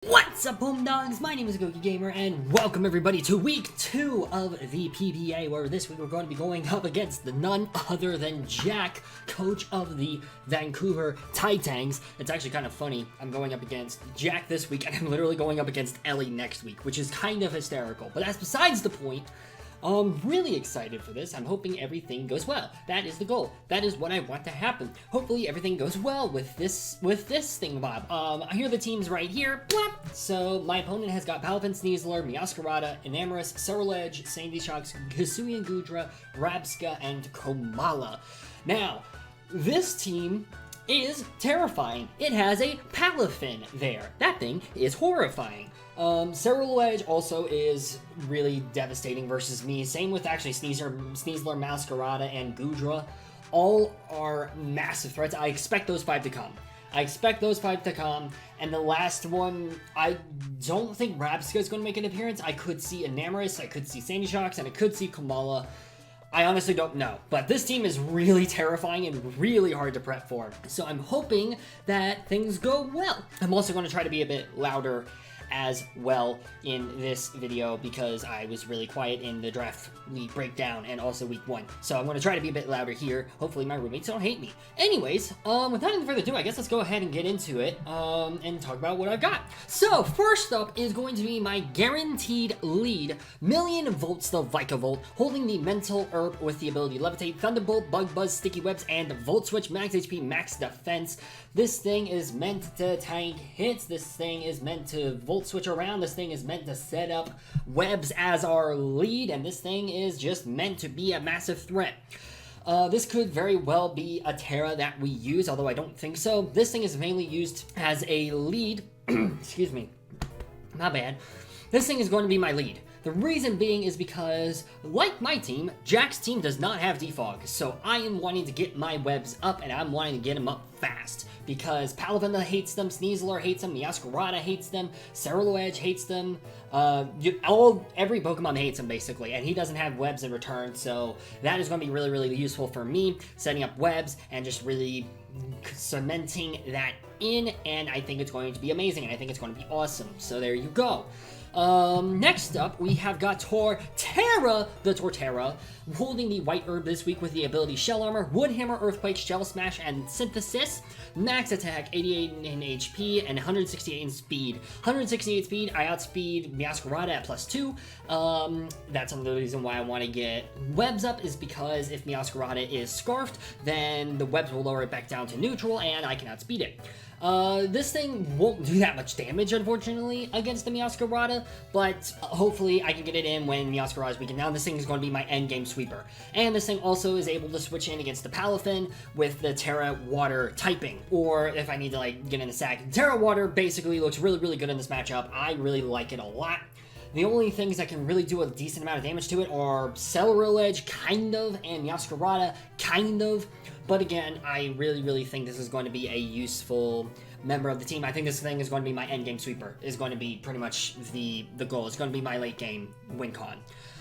What's up, Homedawgs? My name is Gokey Gamer, and welcome everybody to week 2 of the PBA, where this week we're going to be going up against none other than Jack, coach of the Vancouver Titangs. It's actually kind of funny. I'm going up against Jack this week, and I'm literally going up against Ellie next week, which is kind of hysterical. But that's besides the point. I'm really excited for this. I'm hoping everything goes well. That is the goal. That is what I want to happen. Hopefully everything goes well with this thingamabob. Here are the teams right here. Blah. So my opponent has got Palafin, Sneasler, Miaskarada, Enamorus, Ceruledge, Sandy Shocks, Hisuian Gudra, Rabska, and Komala. Now, this team is terrifying. It has a palafin there. That thing is horrifying. Ceruledge also is really devastating versus me. Same with actually Sneasler, Masquerada, and Gudra. All are massive threats. I expect those 5 to come. And the last one, I don't think Rabska is going to make an appearance. I could see Enamorus, I could see Sandy Shocks, and I could see Komala. I honestly don't know, but this team is really terrifying and really hard to prep for. So I'm hoping that things go well. I'm also going to try to be a bit louder as well in this video because I was really quiet in the draft week breakdown and also week 1. So I'm going to try to be a bit louder here. Hopefully my roommates don't hate me. Anyways, without any further ado, I guess let's go ahead and get into it and talk about what I've got. So first up is going to be my guaranteed lead, Million Volts the Vikavolt, holding the Mental Herb with the ability Levitate, Thunderbolt, Bug Buzz, Sticky Webs, and Volt Switch, Max HP, Max Defense. This thing is meant to tank hits. This thing is meant to Volt Switch around. This thing is meant to set up webs as our lead, and this thing is just meant to be a massive threat. This could very well be a Tera that we use, although I don't think so. This thing is mainly used as a lead. Excuse me. My bad. This thing is going to be my lead. The reason being is because, like my team, Jack's team does not have defog, so I am wanting to get my webs up, and I'm wanting to get them up fast. Because Palafin hates them, Sneasler hates them, Miaskarada hates them, Ceruledge hates them, every Pokemon hates him basically, and he doesn't have webs in return, so that is going to be really, really useful for me, setting up webs and just really cementing that in, and I think it's going to be amazing, and I think it's going to be awesome, so there you go. Next up, we have got Tera the Torterra, holding the White Herb this week with the ability Shell Armor, Wood Hammer, Earthquake, Shell Smash, and Synthesis. Max attack, 88 in HP, and 168 in speed. 168 speed, I outspeed Miaskarada at +2. That's another reason why I want to get webs up, is because if Miaskarada is scarfed, then the webs will lower it back down to neutral, and I can outspeed it. This thing won't do that much damage, unfortunately, against the Miaskarada, but hopefully I can get it in when Miaskarada is weakened. Now this thing is going to be my endgame sweeper. And this thing also is able to switch in against the Palafin with the Tera Water typing, or if I need to, like, get in a sack. Tera Water basically looks really, really good in this matchup. I really like it a lot. The only things that can really do a decent amount of damage to it are Ceruledge, kind of, and Miaskarada, kind of. But again, I really, really think this is going to be a useful member of the team. I think this thing is going to be my endgame sweeper, is going to be pretty much the goal. It's going to be my late game win con.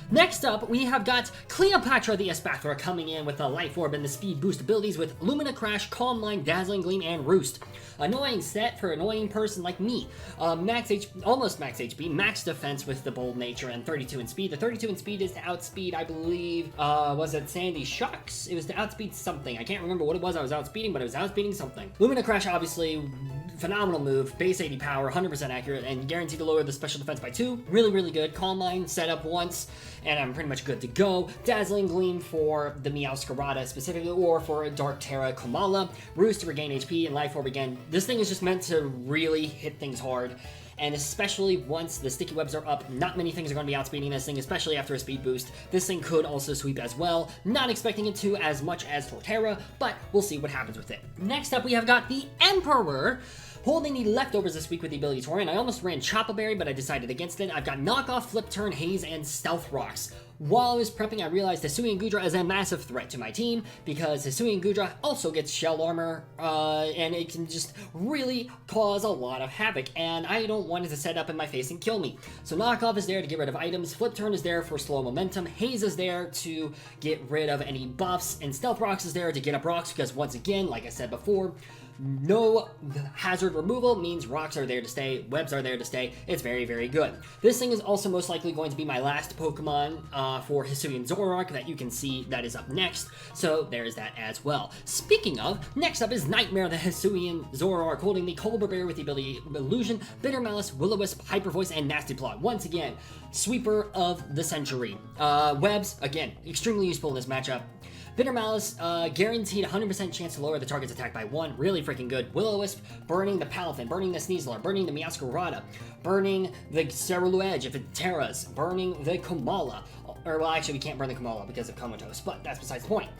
Next up, we have got Cleopatra the Espathra coming in with a Life Orb and the Speed Boost abilities with Lumina Crash, Calm Line, Dazzling Gleam, and Roost. Annoying set for an annoying person like me. Almost max HP, max defense with the Bold Nature, and 32 in speed. The 32 in speed is to outspeed, I believe, was it Sandy Shocks? It was to outspeed something. I can't remember what it was I was outspeeding, but it was outspeeding something. Lumina Crash, obviously, phenomenal move, base 80 power, 100% accurate, and guaranteed to lower the special defense by 2. Really, really good. Calm Line, set up once, and I'm pretty much good to go. Dazzling Gleam for the Miaskarada specifically, or for a Dark Tera Komala. Roost to regain HP, and Life Orb again. This thing is just meant to really hit things hard, and especially once the sticky webs are up, not many things are going to be outspeeding this thing, especially after a speed boost. This thing could also sweep as well. Not expecting it to as much as Torterra, but we'll see what happens with it. Next up, we have got the Emperor, holding the leftovers this week with the ability Torian. I almost ran Choppa-Berry, but I decided against it. I've got Knockoff, Flip Turn, Haze, and Stealth Rocks. While I was prepping, I realized Hisuian Gudra is a massive threat to my team, because Hisuian Gudra also gets Shell Armor, and it can just really cause a lot of havoc, and I don't want it to set up in my face and kill me. So Knockoff is there to get rid of items, Flip Turn is there for slow momentum, Haze is there to get rid of any buffs, and Stealth Rocks is there to get up rocks, because once again, like I said before, No hazard removal means rocks are there to stay, webs are there to stay. It's very, very good. This thing is also most likely going to be my last Pokemon for Hisuian Zoroark that you can see that is up next. So there's that as well. Speaking of, next up is Nightmare, the Hisuian Zoroark, holding the Colbur Bear with the ability Illusion, Bitter Malice, Will-O-Wisp, Hyper Voice, and Nasty Plot. Once again, sweeper of the century. Webs, again, extremely useful in this matchup. Bitter Malice, guaranteed 100% chance to lower the target's attack by 1. Really freaking good. Will-O-Wisp, burning the Palafin, burning the Sneasler, burning the Meowscarada, burning the Ceruledge if it Terras, burning the Komala. Or, well, actually, we can't burn the Komala because of Comatose, but that's besides the point.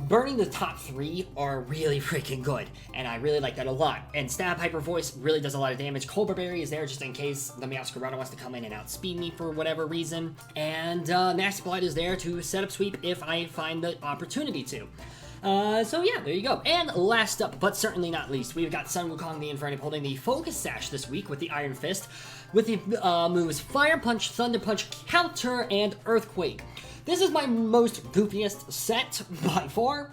Burning the top 3 are really freaking good, and I really like that a lot. And Stab Hyper Voice really does a lot of damage. Colbur Berry is there just in case the Meowscarada wants to come in and outspeed me for whatever reason. And Nasty Plot is there to set up sweep if I find the opportunity to. So yeah, there you go. And last up, but certainly not least, we've got Sun Wukong the Infernape holding the Focus Sash this week with the Iron Fist, with the moves Fire Punch, Thunder Punch, Counter, and Earthquake. This is my most goofiest set by far.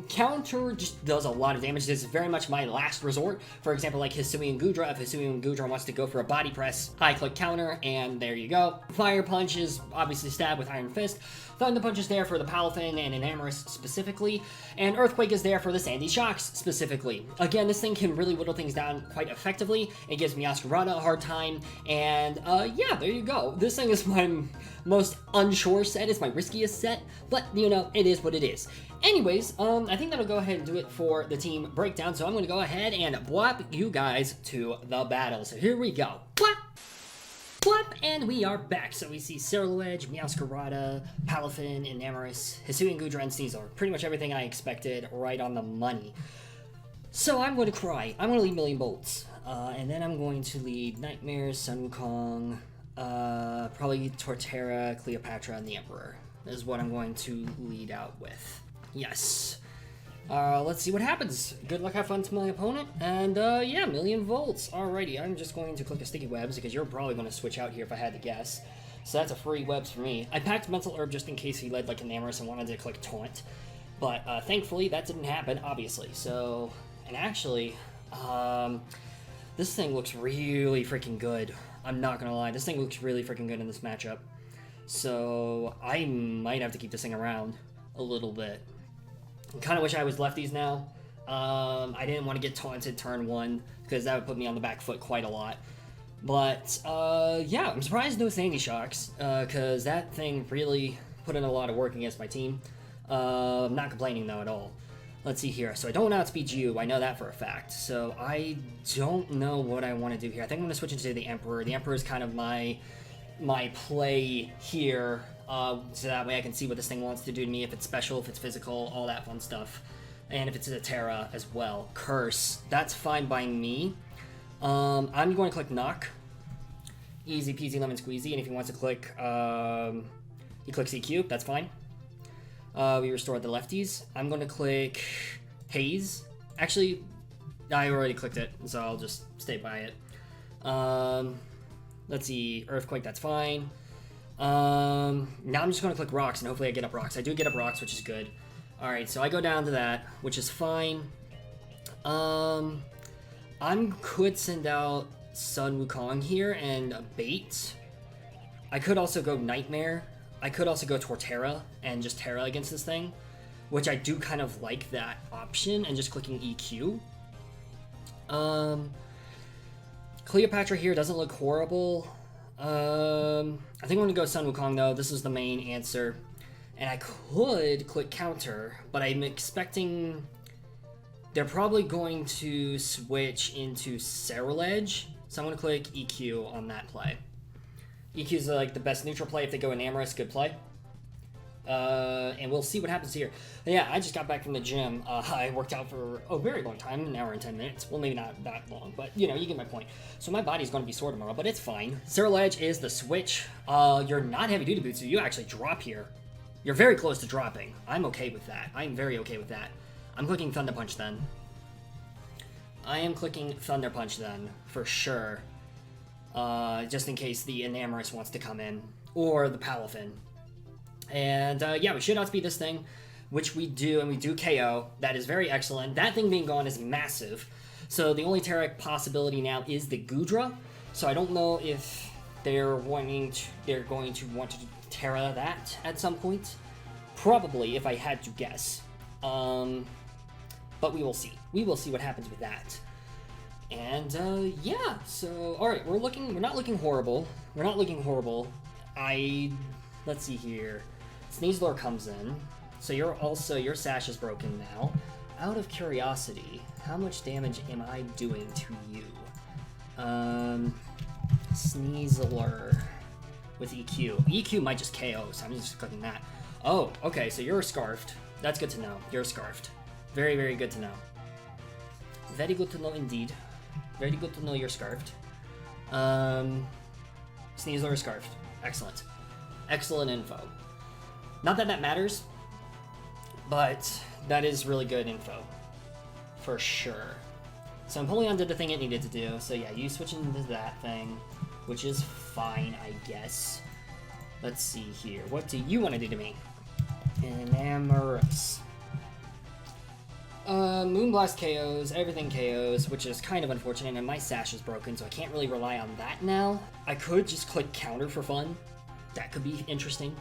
Counter just does a lot of damage. This is very much my last resort. For example, like Hisuian Goodra. If Hisuian Goodra wants to go for a body press, I click counter, and there you go. Fire Punch is obviously stab with Iron Fist. Thunder Punch is there for the Palafin and Enamorus specifically, and Earthquake is there for the Sandy Shocks specifically. Again, this thing can really whittle things down quite effectively. It gives Meowscarada a hard time, and yeah, there you go. This thing is my most unsure set, it's my riskiest set, but you know, it is what it is. Anyways, I think that'll go ahead and do it for the team breakdown, so I'm going to go ahead and blop you guys to the battle. So here we go. Blop! Blop! And we are back. So we see Ceruledge, Meowscarada, Palafin, Enamorus, Hisuian Goodra, and Sneasler. Pretty much everything I expected, right on the money. So I'm going to cry. I'm going to lead Million Bolts. And then I'm going to lead Nightmare, Sun Wukong, probably Torterra, Cleopatra, and the Emperor. Is what I'm going to lead out with. Yes. Let's see what happens. Good luck, have fun to my opponent, and yeah, Million Volts. Alrighty, I'm just going to click a Sticky Webs, because you're probably going to switch out here if I had to guess. So that's a free Webs for me. I packed Mental Herb just in case he led like Enamorus and wanted to click Taunt, but thankfully that didn't happen, obviously. So, and actually, this thing looks really freaking good. I'm not gonna lie, this thing looks really freaking good in this matchup. So, I might have to keep this thing around a little bit. I kind of wish I was lefties now. I didn't want to get taunted turn 1, because that would put me on the back foot quite a lot. But, yeah, I'm surprised no Sandy Shocks, because that thing really put in a lot of work against my team. I'm not complaining, though, at all. Let's see here. So I don't want to outspeed you. I know that for a fact. So I don't know what I want to do here. I think I'm going to switch into the Emperor. The Emperor is kind of my play here. So that way I can see what this thing wants to do to me, if it's special, if it's physical, all that fun stuff. And if it's a Terra as well. Curse. That's fine by me. I'm going to click NUKE. Easy peasy lemon squeezy. And if he wants to click, he clicks EQ. That's fine. We restored the lefties. I'm going to click Haze. Actually, I already clicked it, so I'll just stay by it. Let's see. Earthquake, that's fine. Now I'm just going to click Rocks, and hopefully I get up Rocks. I do get up Rocks, which is good. Alright, so I go down to that, which is fine. I could send out Sun Wukong here and bait. I could also go Nightmare. I could also go Torterra and just Terra against this thing, which I do kind of like that option, and just clicking EQ. Cleopatra here doesn't look horrible. I think I'm going to go Sun Wukong, though. This is the main answer. And I could click Counter, but I'm expecting they're probably going to switch into Ceruledge. So I'm going to click EQ on that play. EQ is like the best neutral play. If they go Enamorus, good play. And we'll see what happens here. But yeah, I just got back from the gym. I worked out for a very long time, an hour and 10 minutes. Well, maybe not that long, but you know, you get my point. So my body's going to be sore tomorrow, but it's fine. Ceruledge is the switch. You're not heavy duty boots, so you actually drop here. You're very close to dropping. I'm okay with that. I'm very okay with that. I'm clicking Thunder Punch then. I am clicking Thunder Punch then, for sure. Just in case the Enamorus wants to come in, or the Palafin. And yeah, we should outspeed this thing which we do, and we do KO. That is very excellent. That thing being gone is massive. So the only Tera possibility now is the Goodra. So I don't know if they're going to want to Tera that at some point. Probably, if I had to guess. But we will see. We will see what happens with that. And yeah, so all right, we're not looking horrible. We're not looking horrible. Let's see here. Sneasler comes in. So your sash is broken now. Out of curiosity, how much damage am I doing to you? Sneasler with EQ. EQ might just KO, so I'm just clicking that. Oh, okay, so you're scarfed. That's good to know. You're scarfed. Very, very good to know. Very good to know indeed. Very good to know you're scarfed. Sneasler is scarfed. Excellent. Excellent info. Not that that matters, but that is really good info. For sure. So Empoleon did the thing it needed to do. So yeah, you switch into that thing, which is fine, I guess. Let's see here. What do you want to do to me? Enamorus. Moonblast KOs, everything KOs, which is kind of unfortunate, and my sash is broken, so I can't really rely on that now. I could just click counter for fun. That could be interesting.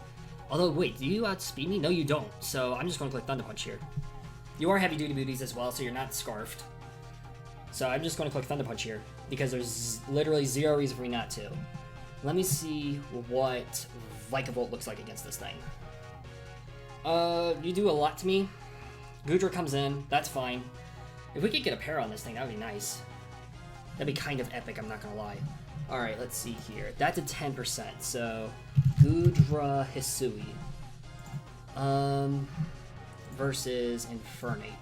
Although, wait, do you outspeed me? No, you don't, so I'm just going to click Thunder Punch here. You are heavy duty booties as well, so you're not scarfed. So I'm just going to click Thunder Punch here, because there's literally zero reason for me not to. Let me see what Vikavolt looks like against this thing. You do a lot to me. Goodra comes in, that's fine. If we could get a pair on this thing, that would be nice. That'd be kind of epic, I'm not gonna lie. Alright, let's see here. That's a 10%, so Goodra Hisui. Versus Infernape.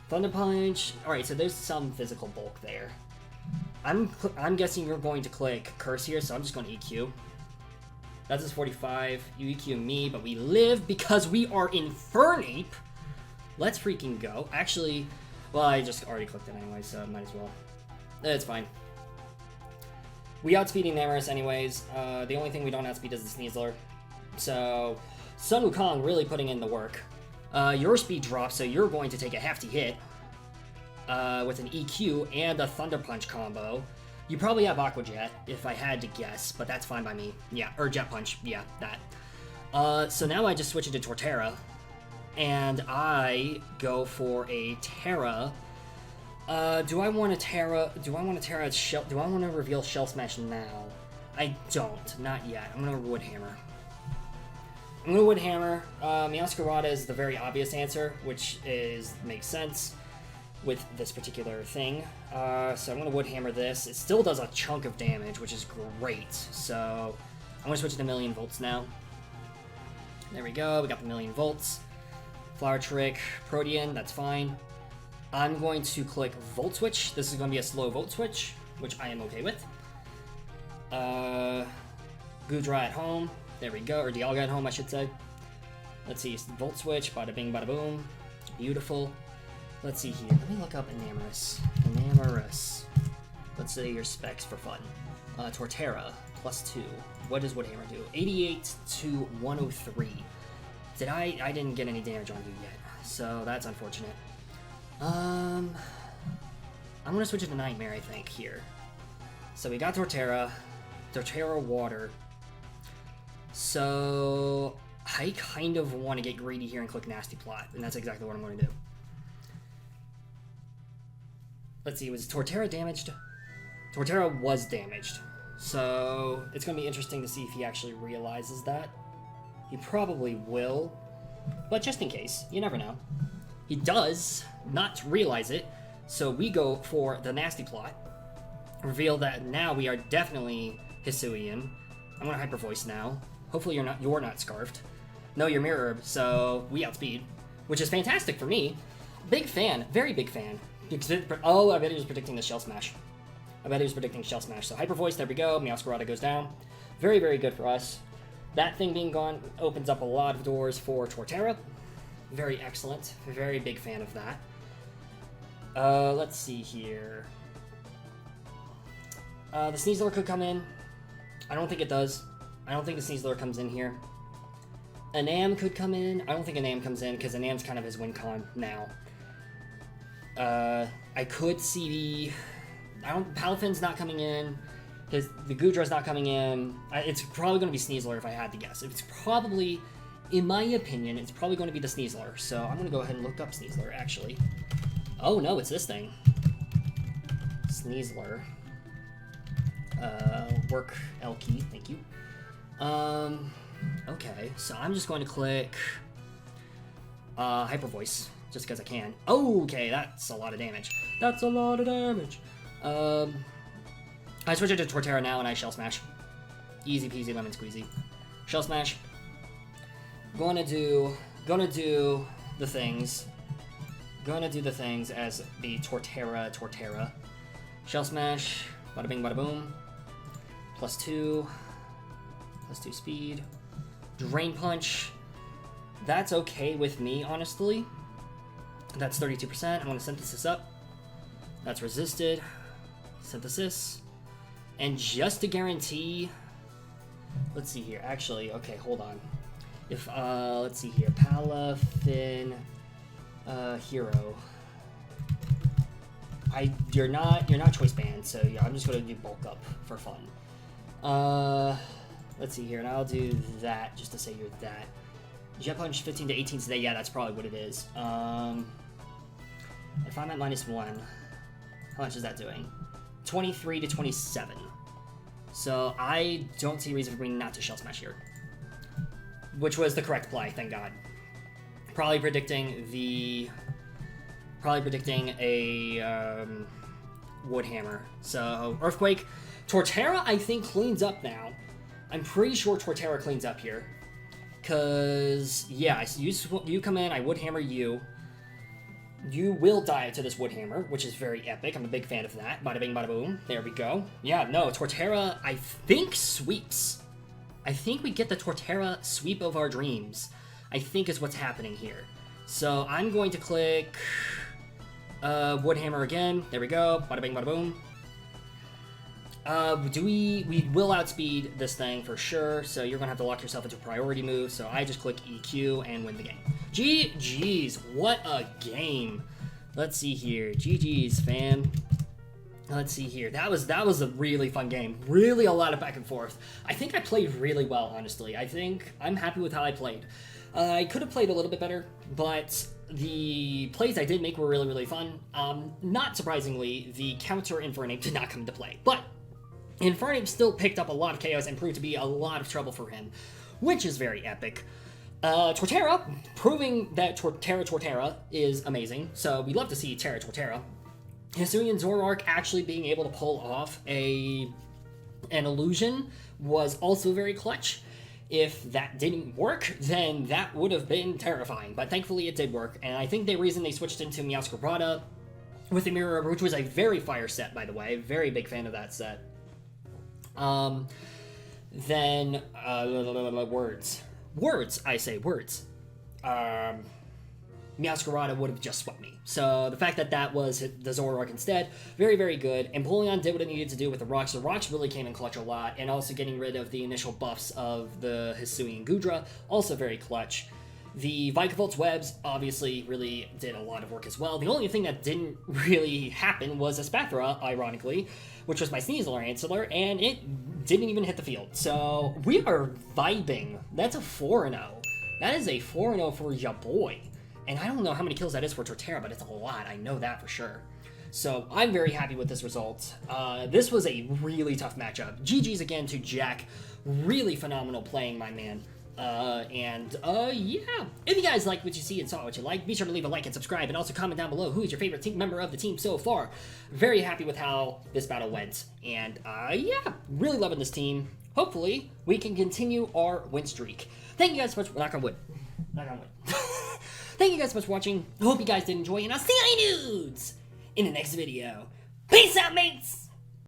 Thunder Punch. Alright, so there's some physical bulk there. I'm guessing you're going to click Curse here, so I'm just going to EQ. That's his 45. You EQ me, but we live because we are Infernape. Let's freaking go. Actually, well, I just already clicked it anyway, so might as well. It's fine. We outspeed Enamorus anyways. The only thing we don't outspeed is the Sneasler. So, Sun Wukong really putting in the work. Your speed drops, so you're going to take a hefty hit with an EQ and a Thunder Punch combo. You probably have Aqua Jet, if I had to guess, but that's fine by me. Yeah, or Jet Punch. Yeah, that. So now I just switch it to Torterra. And I go for a Tera. Do I want to reveal Shell Smash now? I don't, not yet. I'm gonna Wood Hammer. Meowscarada is the very obvious answer, which makes sense with this particular thing. So I'm gonna Wood Hammer this. It still does a chunk of damage, which is great. So I'm gonna switch to 1,000,000 volts now. There we go, we got the 1,000,000 volts. Flower Trick, Protean, that's fine. I'm going to click Volt Switch. This is going to be a slow Volt Switch, which I am okay with. Goodra at home. There we go, or Dialga at home, I should say. Let's see, Volt Switch, bada bing, bada boom. Beautiful. Let's see here. Let me look up Enamorus. Let's say your specs for fun. Torterra, +2. What does Wood Hammer do? 88 to 103. I didn't get any damage on you yet, so that's unfortunate. I'm gonna switch it to Nightmare, I think, here. So we got Torterra Water. So I kind of want to get greedy here and click Nasty Plot, and that's exactly what I'm going to do. Let's see, was Torterra damaged? Torterra was damaged, so it's going to be interesting to see if he actually realizes that. He probably will, but just in case, you never know. He does not realize it, so we go for the Nasty Plot. Reveal that now we are definitely Hisuian. I'm gonna Hyper Voice now. Hopefully you're not scarfed. No, you're Mirror Herb, so we outspeed, which is fantastic for me. Big fan, very big fan. Oh, I bet he was predicting the Shell Smash. So Hyper Voice, there we go. Meowscarada goes down. Very, very good for us. That thing being gone opens up a lot of doors for Torterra. Very excellent. Very big fan of that. Let's see here. The Sneasler could come in. I don't think it does. I don't think the Sneasler comes in here. Enam could come in. I don't think Enam comes in because Enam's kind of his win con now. I could see Palafin's not coming in. The Goodra's not coming in. It's probably going to be Sneasler if I had to guess. It's probably, in my opinion, it's probably going to be the Sneasler. So I'm going to go ahead and look up Sneasler, actually. Oh, no, it's this thing. Sneasler. Work L key, thank you. Okay, so I'm just going to click Hyper Voice, just because I can. Okay, that's a lot of damage. That's a lot of damage. I switch it to Torterra now and I Shell Smash. Easy peasy lemon squeezy. Shell Smash. Gonna do the things. Gonna do the things as the Torterra. Shell Smash. Bada bing, bada boom. +2. +2 speed. Drain Punch. That's okay with me, honestly. That's 32%. I'm gonna Synthesis up. That's resisted. Synthesis. And just to guarantee, let's see here. Actually, okay, hold on. If let's see here, palafin-hero. You're not choice banned, so yeah, I'm just gonna do bulk up for fun. Let's see here, and I'll do that just to say you're that. Jet Punch 15 to 18 today. Yeah, that's probably what it is. If I'm at -1, how much is that doing? 23 to 27. So I don't see a reason for me not to Shell Smash here. Which was the correct play, thank God. Probably predicting a Wood Hammer. So Earthquake. Torterra, I think, cleans up now. I'm pretty sure Torterra cleans up here. Cause yeah, you come in, I Wood Hammer you. You will die to this Wood Hammer, which is very epic. I'm a big fan of that. Bada bing, bada boom. There we go. Yeah, no, Torterra, I think, sweeps. I think we get the Torterra sweep of our dreams, I think is what's happening here. So I'm going to click Wood Hammer again. There we go. Bada bing, bada boom. We will outspeed this thing for sure, so you're gonna have to lock yourself into a priority move, so I just click EQ and win the game. GG's, what a game. Let's see here, GG's fam. Let's see here, that was a really fun game. Really a lot of back and forth. I think I played really well, honestly. I think I'm happy with how I played. I could have played a little bit better, but the plays I did make were really, really fun. Not surprisingly, the counter Infernape did not come into play, but Infernape still picked up a lot of chaos and proved to be a lot of trouble for him, which is very epic. Torterra, proving that Tera Torterra is amazing, so we'd love to see Tera Torterra. Hisuian Zoroark actually being able to pull off an illusion was also very clutch. If that didn't work, then that would have been terrifying, but thankfully it did work, and I think the reason they switched into Meowscarada with the Mirror, which was a very fire set, by the way, very big fan of that set. Then, words, I say words. Meowscarada would have just swept me. So the fact that that was the Zoroark instead, very, very good. And Empoleon did what it needed to do with the rocks. The rocks really came in clutch a lot, and also getting rid of the initial buffs of the Hisuian Goodra, also very clutch. The Vikavolt webs obviously really did a lot of work as well. The only thing that didn't really happen was a Spathra, ironically, which was my Sneasler Ancillor, and it didn't even hit the field. So we are vibing. That's a 4-0. That is a 4-0 for ya boy. And I don't know how many kills that is for Torterra, but it's a lot. I know that for sure. So I'm very happy with this result. This was a really tough matchup. GG's again to Jack. Really phenomenal playing, my man. Yeah. If you guys liked what you see and saw what you like, be sure to leave a like and subscribe, and also comment down below who is your favorite team member of the team so far. Very happy with how this battle went. And, yeah, really loving this team. Hopefully, we can continue our win streak. Thank you guys so much. Knock on wood. Knock on wood. Thank you guys so much for watching. I hope you guys did enjoy, and I'll see you nudes in the next video. Peace out, mates!